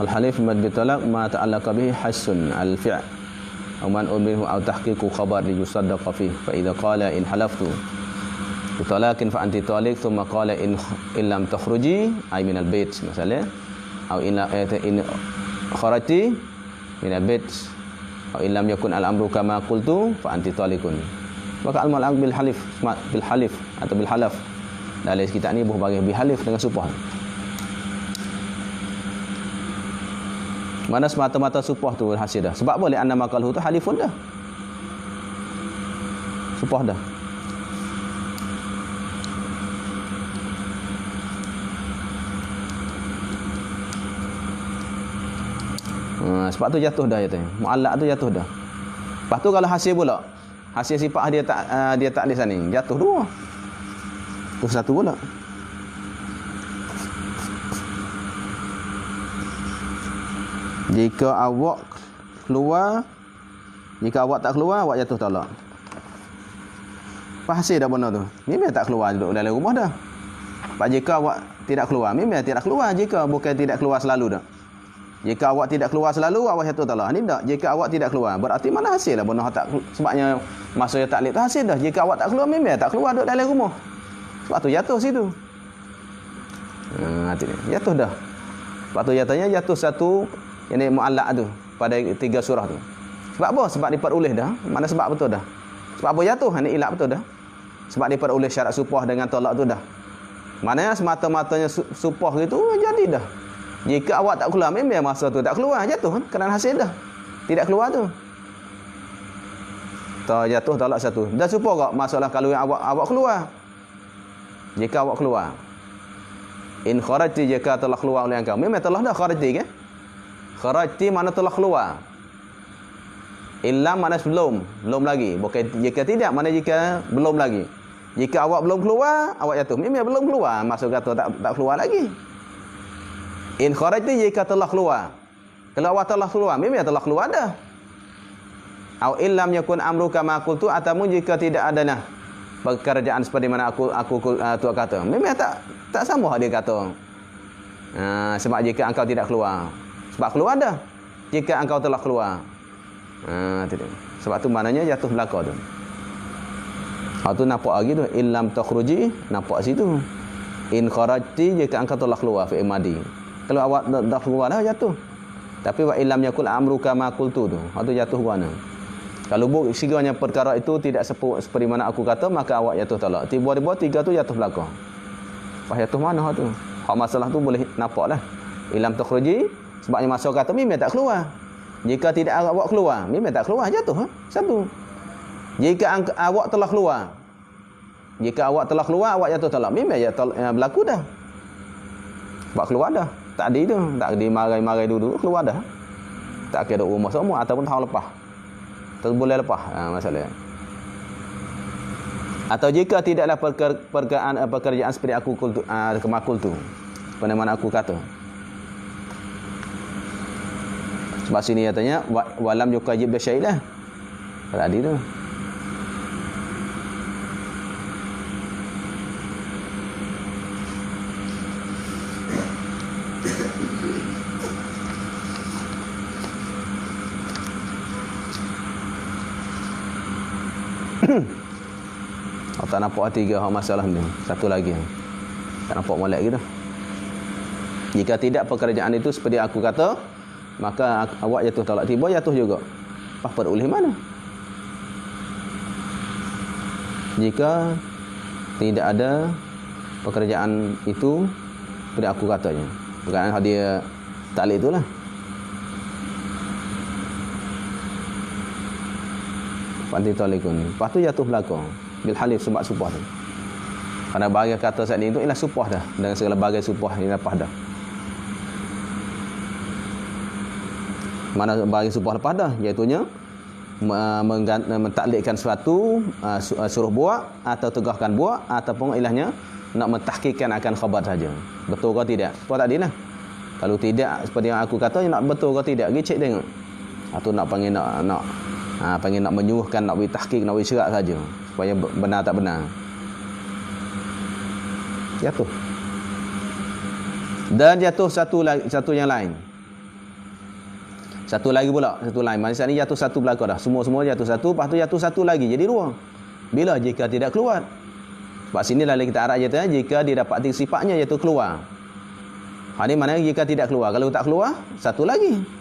Al-halif mad bitalaq ma ta'allaqa bihi hasun al-fi' aw man minhu aw tahqiqu khabar yusaddaqa fihi fa idza qala in halaftu bitalakin fa anti talik thumma qala in lam takhruji ay min al-bait misalnya atau in kharajti min al-bait atau in lam yakun al-amru kama qultu fa anti talikun. Maka al-mal'aq bil halif atau bil halaf dalam kita ni berbagai bil halif dengan supah. Mana semata-mata supah tu hasil dah. Sebab boleh anna maqaluhu tu halifun dah. Supah dah. Sebab tu jatuh dah katanya. Mu'allaq tu jatuh dah. Lepas tu kalau hasil pula, hasil sifat dia tak di sana, jatuh dua. Tu satu pula. Jika awak keluar, jika awak tak keluar, awak jatuh talak. Hasil dah benda tu. Memang tak keluar duduk dalam rumah dah. Jika awak tidak keluar, memang tidak keluar. Jika bukan tidak keluar selalu dah. Jika awak tidak keluar selalu, awak jatuh talak. Ini tak. Jika awak tidak keluar, berarti mana hasil lah benda tak. Sebabnya masa yang taklid tu hasil dah. Jika awak tak keluar, memang tak keluar duduk dalam rumah. Sebab tu jatuh situ. Jatuh dah. Sebab tu jatuh satu yang mu'allaq tu pada 3 surah tu. Sebab apa? Sebab diperoleh dah. Mana sebab betul dah. Sebab apa jatuh? Ini ilak betul dah. Sebab diperoleh syarat supah dengan tolak tu dah. Maknanya semata-matanya supah itu jadi dah. Jika awak tak keluar, memang masa tu tak keluar, jatuh kan? Kerana hasil dah. Tidak keluar tu. Jatuh tolak satu. Dan supah tak masalah kalau yang awak keluar. Jika awak keluar. In kharajti jika telah keluar oleh engkau. Memang telah dah kharajti kan? Kharajti mana telah keluar. Illam mana belum lagi. Bukan jika tidak, mana jika belum lagi. Jika awak belum keluar, awak jatuh. Memang belum keluar, masuk kata tak keluar lagi. In kharajti jika telah keluar. Kalau awak telah keluar, memang telah keluar dah. Au illam yakun amruka ma qultu, ataupun jika tidak ada nah pekerjaan seperti mana aku tuak kata. Memang tak sama dia kata. Sebab jika engkau tidak keluar. Sebab keluar dah. Jika engkau telah keluar. Tidak. Sebab tu maknanya jatuh belaka tu. Tu nampak lagi tu, illam takhruji, nampak situ. In kharajti, jika engkau telah keluar fi'il madi. Kalau awak dah keluar dah jatuh. Tapi wa illam yakul amruka ma qultu tu. Tu jatuh mana? Kalau sekiranya perkara itu tidak seperti mana aku kata, maka awak jatuh talak. Tiba-tiba tiga tu jatuh belakang. Pas jatuh mana tu? Hak masalah tu boleh nampaklah. Illam takhruji, sebabnya masa kata memang tak keluar. Jika tidak awak keluar, memang tak keluar, jatuh. Satu. Jika awak telah keluar. Jika awak telah keluar, awak jatuh talak. Memang berlaku dah. Sebab keluar dah. Tak ada tu. Tak dimarai-marai dulu, keluar dah. Tak kira umur semua ataupun tahun lepas. Tak boleh lepas masalah. Atau jika tidaklah pekerjaan seperti aku kemakul tu. Mana aku kata. Sebab sini katanya walam yukajib bisyailah. Tadi tu. Tak nampak tiga masalah ni. Satu lagi. Tak nampak molek gitu. Jika tidak pekerjaan itu seperti aku kata, maka awak jatuh talak. Tiba jatuh juga. Apa oleh mana? Jika tidak ada pekerjaan itu seperti aku katanya. Pekerjaan dia taklid itulah. Panti talikun. Lepas tu jatuh belakang. Bil halif sebab supah tu. Kerana bagi kata saat ni itu ialah supah dah. Dengan segala bagai supah yang lepas dah. Mana bagi supah lepas dah? Iaitunya mentaklidkan sesuatu, suruh buat atau tegahkan buat, ataupun ilahnya nak mentahkikkan akan khabar saja. Betul ke tidak? Apa tadi lah. Kalau tidak seperti yang aku kata, nak betul ke tidak? Pergi cek tengok. Atau nak panggil panggil nak menyuruhkan, nak beri tahkik, nak beri syarat saja. Supaya benar tak benar. Jatuh. Dan jatuh satu yang lain. Satu lagi pula, satu lain. Maksudnya ni jatuh satu belakang dah. Semua jatuh satu, lepas tu jatuh satu lagi. Jadi dua. Bila? Jika tidak keluar. Sebab sini lalu kita arah jatuhnya, jika dia dapat sifatnya jatuh keluar. Ini mana jika tidak keluar. Kalau tak keluar, satu lagi.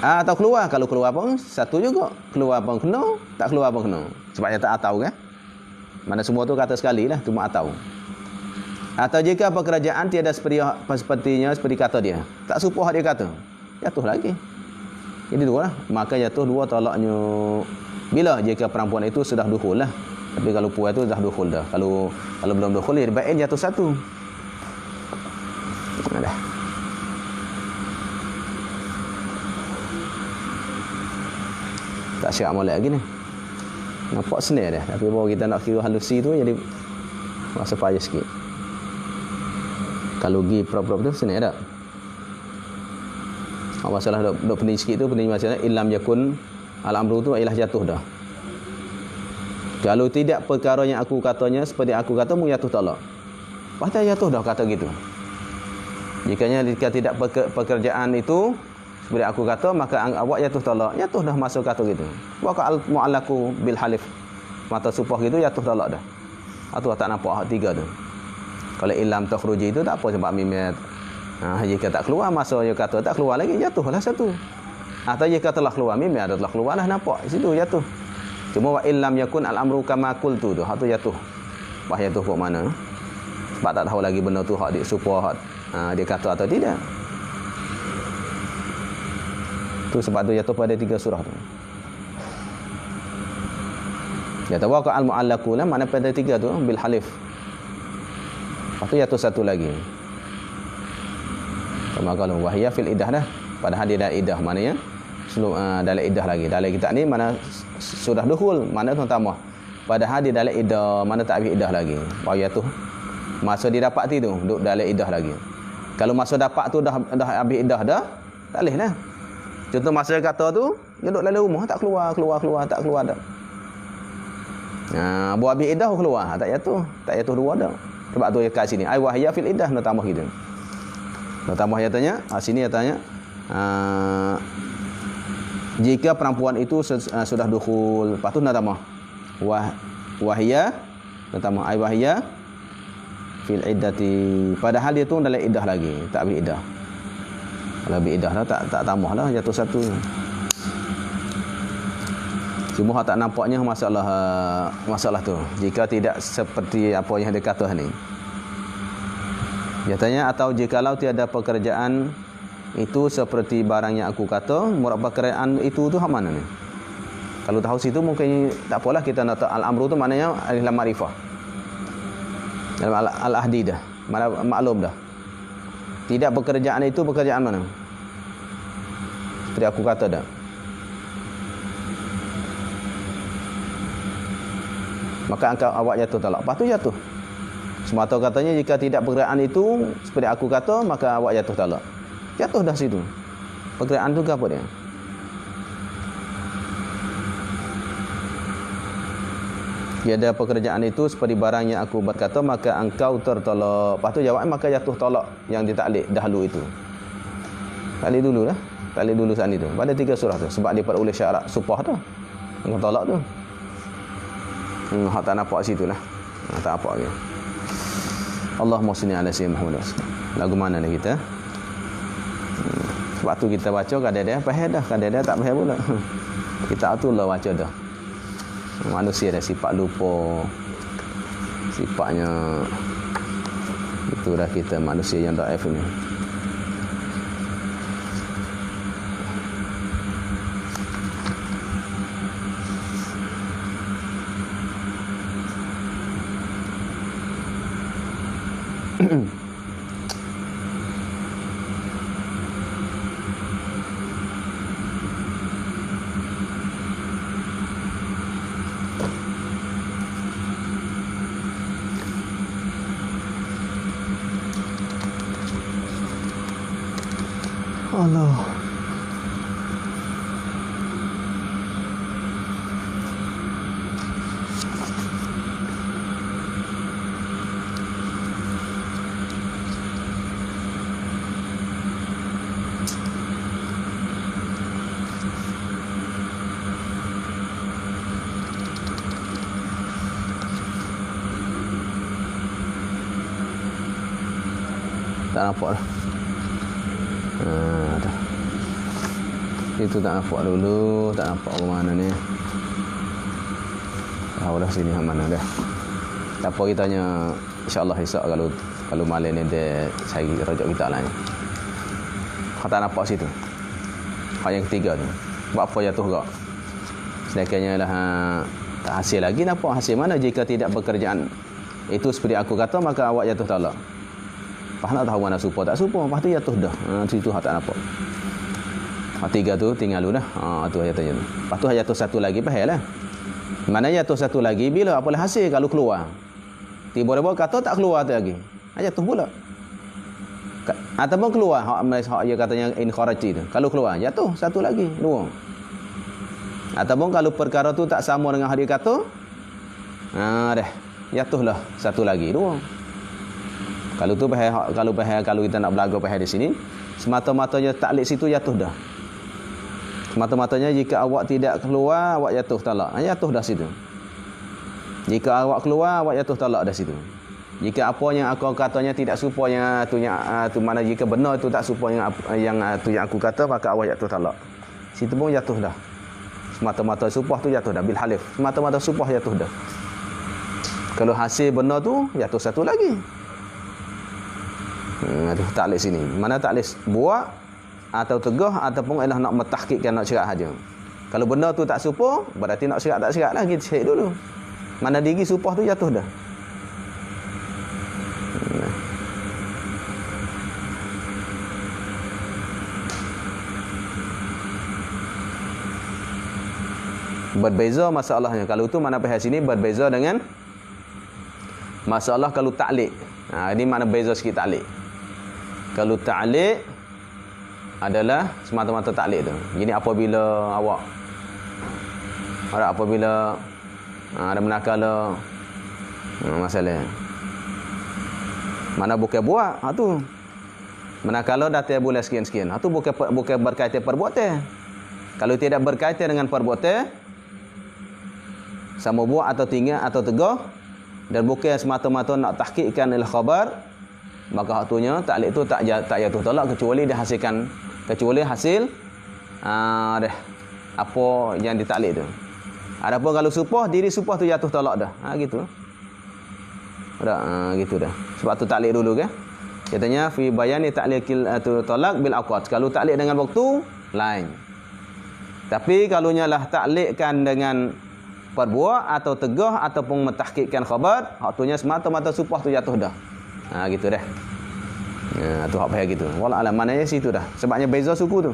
Atau keluar. Kalau keluar pun satu juga. Keluar pun kena, tak keluar pun kena. Sebab dia tak atau kan. Mana semua tu kata sekali lah. Cuma atau. Atau jika pekerjaan tiada sepertinya seperti kata dia. Tak supah dia kata. Jatuh lagi. Jadi dua lah. Maka jatuh dua talaknya. Bila? Jika perempuan itu sudah dukhul lah. Tapi kalau puan itu dah dukhul dah. Kalau belum dukhul, dia baik jatuh satu. Dah. Tak syak molek lagi ni. Nampak senang dah. Tapi baru kita nak kira halusi tu jadi rasa payah sikit. Kalau pergi prop-prop tu senang tak? Masalah dok pening sikit tu, pening masalah illam yakun al-amru tu ialah jatuh dah. Kalau tidak perkara yang aku katanya seperti aku kata mu jatuh talak. Pasti jatuh dah kata gitu. Jika tidak pekerjaan itu seperti aku kata, maka awak jatuh talak. Jatuh dah masuk kata gitu. Wa mu'allaku bil halif. Mata supah gitu jatuh talak dah. Atau tak nampak hak tiga tu. Kalau illam takhruji itu tak apa sebab mimet. Jika tak keluar masa dia kata tak keluar lagi, jatuhlah satu. Atau jika telah keluar mimet telah keluarlah, nampak situ jatuh. Cuma wa illam yakun al-amru kama qultu tu, hak tu jatuh. Wah jatuh ke mana? Sebab tak tahu lagi benda tu hak dia supah hak dia kata atau tidak. Tu sebab tu jatuh pada tiga surah tu. Jatuh wa al-mu'allaqu lah, mana pada tiga tu bil halif. Lepas tu jatuh satu lagi. Sama kalau wahya fil idah dah. Padahal dia dah idah, maknanya dalam idah lagi. Dalam kitab ni mana sudah dukhul, mana tu tambah. Padahal dia dalam iddah, mana tak habis iddah lagi. Baru jatuh. Masa dia dapat tu duduk dalam iddah lagi. Kalau masa dapat tu dah habis iddah dah, tak boleh lah. Contoh masa dia kata tu, duduk dalam rumah tak keluar tak keluar dah. Buat habis iddah keluar, tak jatuh dua dah. Sebab tu kat sini ai wahya fil iddah nak tambah gitu. Nak tambah ayatnya, sini ayatnya jika perempuan itu sudah dukhul, lepas tu nak tambah wahya, nak tambah ai wahya fil iddati, padahal dia tu dalam iddah lagi, tak habis iddah. Kalau habis iddah dah tak tambahlah, jatuh satu. Cuma tak nampaknya masalah tu. Jika tidak seperti apa yang dia kata ni. Nyatanya atau jikalau tiada pekerjaan itu seperti barang yang aku kata, murad pekerjaan itu tu hak mana ni? Kalau tahu situ mungkin tak apalah, kita nak tahu al-amru tu maknanya dalam makrifah. Dalam al-ahdi dah, maklum dah. Tidak pekerjaan itu pekerjaan mana? Seperti aku kata dah. Maka awak jatuh talak. Lepas tu jatuh. Semata katanya jika tidak pekerjaan itu seperti aku kata, maka awak jatuh talak. Jatuh dah situ. Pekerjaan tu ke apa dia? Tiada pekerjaan itu seperti barang yang aku berkata, maka engkau tertolak. Lepas tu jawab, maka jatuh tolak yang ditaklid dahulu itu. Taklid dulu lah. Taklid dulu saat itu. Pada 3 surah tu. Sebab dia oleh syarat supah tu. Engkau tolak tu. Hak tak nampak situ lah. Tak nampak lagi. Allahumma salli ala sayyidina Muhammad. Lagu mana ni kita? Sebab tu kita baca kadang-kadang faham dah, kadang-kadang tak faham pula. Kita atulah baca dah. Manusia dah sifat lupa. Sifatnya itulah kita manusia yang dhaif ni. Allah. Tak nampak dah. Dah. Itu tak nampak dulu, tak nampak ke mana ni. Tahu dah sini mana dah. Tak apa, kita tanya insya-Allah esok kalau malam ni dia saya rojak kita lah ni. Kau tak nampak situ. Hak yang ketiga tu. Buat apa jatuh kau? Sedekatnya lah tak hasil lagi, nampak hasil mana jika tidak bekerjaan itu seperti aku kata, maka awak jatuh talak. Lepas nak tahu mana supa tak supa, lepas tu jatuh dah. Situ hak tak nampak. Hak tiga tu tinggal dulu dah. Tu ayatnya tu. Lepas tu jatuh satu lagi pahal lah. Mana jatuh satu lagi bila apalah hasil kalau keluar. Tiba-tiba kata tak keluar tu lagi. Jatuh pula. Ataupun keluar hak dia katanya in kharajti tu. Kalau keluar jatuh satu lagi, dua. Ataupun kalau perkara tu tak sama dengan hari kata, dah jatuhlah satu lagi, dua. Kalau tu kalau kita nak belajar pahal di sini, semata-matanya taklid situ jatuh dah. Semata-matanya jika awak tidak keluar, awak jatuh talak. Jatuh dah situ. Jika awak keluar, awak jatuh talak dah situ. Jika apa yang aku katanya tidak serupa yang tu mana jika benar itu tak serupa yang aku kata, maka awak jatuh talak. Situ pun jatuh dah. Semata-mata supah tu jatuh dah bil halif. Semata-mata supah jatuh dah. Kalau hasil benar tu jatuh satu lagi. Aduh, taklid sini. Mana taklid buat atau tegah ataupun ialah nak mentahqiqkan, nak cerak saja. Kalau benar tu tak serupa, berarti nak cerak tak cerak lah, kita cek dulu. Mana diri supah tu jatuh dah. Berbeza masalahnya. Kalau itu mana pihak sini berbeza dengan masalah kalau ta'liq. Ini mana beza sikit ta'liq. Kalau ta'liq adalah semata-mata ta'liq tu. Jadi apabila ada menakala masalah. Mana bukan buat, tu. Manakala datang bulan sekian-sekian. Tu bukan berkaitan perbuatan. Kalau tidak berkaitan dengan perbuatan, sama buat atau tinggal atau tegah, dan bukan semata-mata nak tahqiqkan al-khabar, maka waktunya ta'liq itu tak jatuh talak kecuali hasil apa yang ditakliq tu. Adapun kalau supah, diri supah tu jatuh talak dah. Gitu. Gitu dah. Sebab tu ta'liq dulu kan. Katanya fi bayani ta'liqil talak bil aqad. Kalau ta'liq dengan waktu lain. Tapi kalau nyalah ta'liqkan dengan perbuat atau tegah ataupun mentahqiqkan khabar, waktunya semata-mata supah tu jatuh dah. Gitu dah. Tu hak payah gitu. Wallah alam, maknanya situ dah. Sebabnya beza suku tu.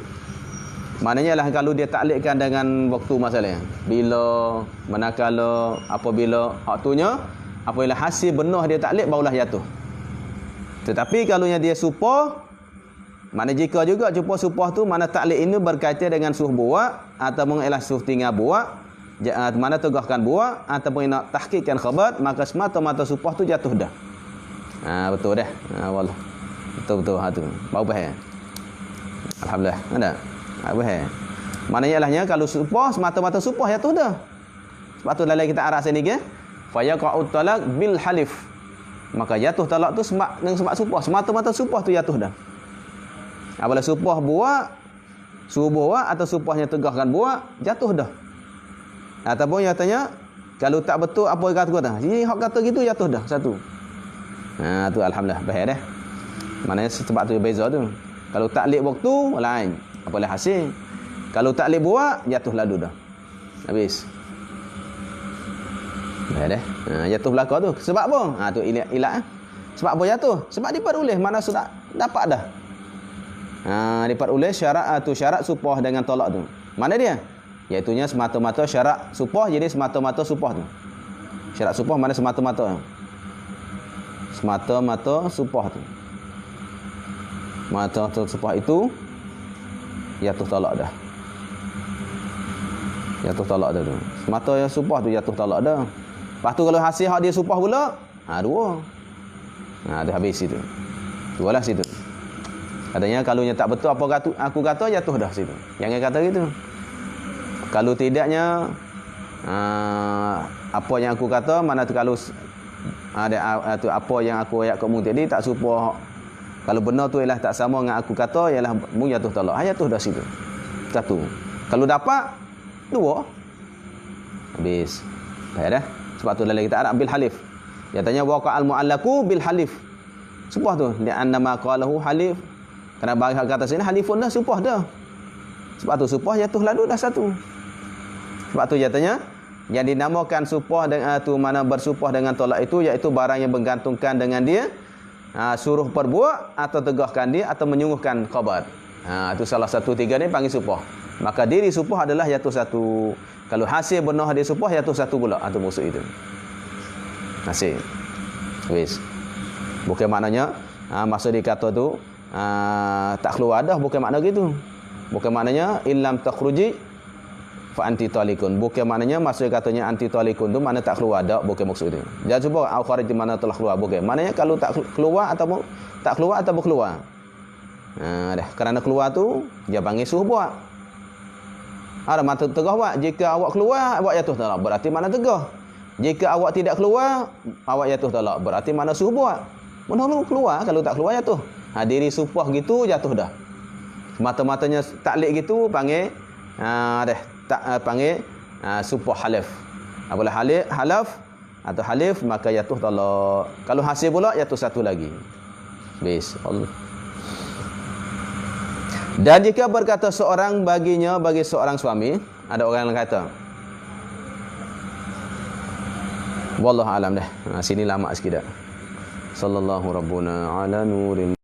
Maknanya lah kalau dia taklikkan dengan waktu masalahnya. Bila, manakala, apabila waktunya, apabila hasil benar dia taklik barulah jatuh. Tetapi kalau dia supah, mana jika juga jumpa supah tu mana taklik ini berkaitan dengan suh buat ataupun ialah suh tinggal buat, mana tegahkan buat ataupun nak tahqiqkan khabar, maka semata-mata supah tu jatuh dah. Betul dah. Wallah. Betul tu. Bau bahaya. Alhamdulillah. Ada. Bahaya. Maknanya lahnya kalau supah semata-mata supah jatuh dah. Sebab tu dalam kita arah sini ke, fa yaqa'ut talaq bil halif. Maka jatuh talak tu sebab supah, semata-mata supah tu jatuh dah. Apabila supah buat, suruh buat atau supahnya tegahkan buat, jatuh dah. Ataupun yang tanya, kalau tak betul apa yang kata. Jadi hak kata gitu jatuh dah satu. Tu alhamdulillah bahaya dah. Maknanya sebab tu beza tu. Kalau taklik waktu lain, apalah hasil. Kalau taklik buat, jatuh lalu dah. Habis. Bahaya dah. Jatuh belaka tu. Sebab apa? Tu ilat. Sebab apa jatuh? Sebab diperoleh mana sudah dapat dah. Diperoleh syarat supah dengan tolak tu. Mana dia? Iaitunya semata-mata syarat supah, jadi semata-mata supah tu. Syarat supah mana semata-mata? Semata-mata supah tu. Mata-mata supah itu jatuh talak dah. Jatuh talak dah tu. Semata yang supah tu jatuh talak dah. Lepas tu kalau hasil hak dia supah pula, dua. Dah habis situ. Dualah situ. Katanya kalau tak betul apa aku kata jatuh dah situ. Jangan kata gitu. Kalau tidaknya apa yang aku kata, mana tu kalau ada apa yang aku ayat kamu tadi tak supah. Kalau benar tu ialah tak sama dengan aku kata, ialah mu jatuh talak. Jatuh dah situ. Satu. Kalau dapat dua, habis. Baik dah. Sebab tu dalam kita Arab bil halif. Dia tanya waqa'al mu'allaku bil halif. Supah tu li'anna ma qalahu halif. Kerana bagi kata sini halifun dah supah dah. Sebab tu supah jatuh lalu dah satu. Sebab tu jatuhnya yang dinamakan supah dengan tu mana bersupah dengan tolak itu iaitu barang yang bergantungkan dengan dia, suruh perbuat atau tegahkan dia atau menyungguhkan khabar. Itu salah satu tiga ni panggil supah. Maka diri supah adalah jatuh satu. Kalau hasil benar dia supah jatuh satu pula. Itu maksud itu. Hasil. Habis. Bukan maknanya maksud dikata tu tak keluar dah, bukan makna gitu. Bukan maknanya illam takhruji fa anti talikun. Bukan maknanya maksud katanya anti talikun tu mana tak keluar dah, bukan maksud itu. Jangan cuba au kharij mana telah keluar, bukan. Maknanya kalau tak keluar atau tak keluar atau keluar. Dah kerana keluar tu dia panggil suruh buat. Ada mata tegah buat. Jika awak keluar awak jatuh talak, berarti mana tegah. Jika awak tidak keluar awak jatuh talak, berarti mana suruh buat. Mana keluar, kalau tak keluar jatuh. Diri supah gitu jatuh dah. Mata-matanya taklik gitu panggil panggil supah halif. Apabila halaf atau halif maka jatuh talak. Kalau hasil pula jatuh satu lagi. Bis Allah. Dan jika berkata seorang baginya bagi seorang suami, ada orang yang kata wallahu alam dah. Sini lama sikit dah. Sallallahu rabbuna ala nurin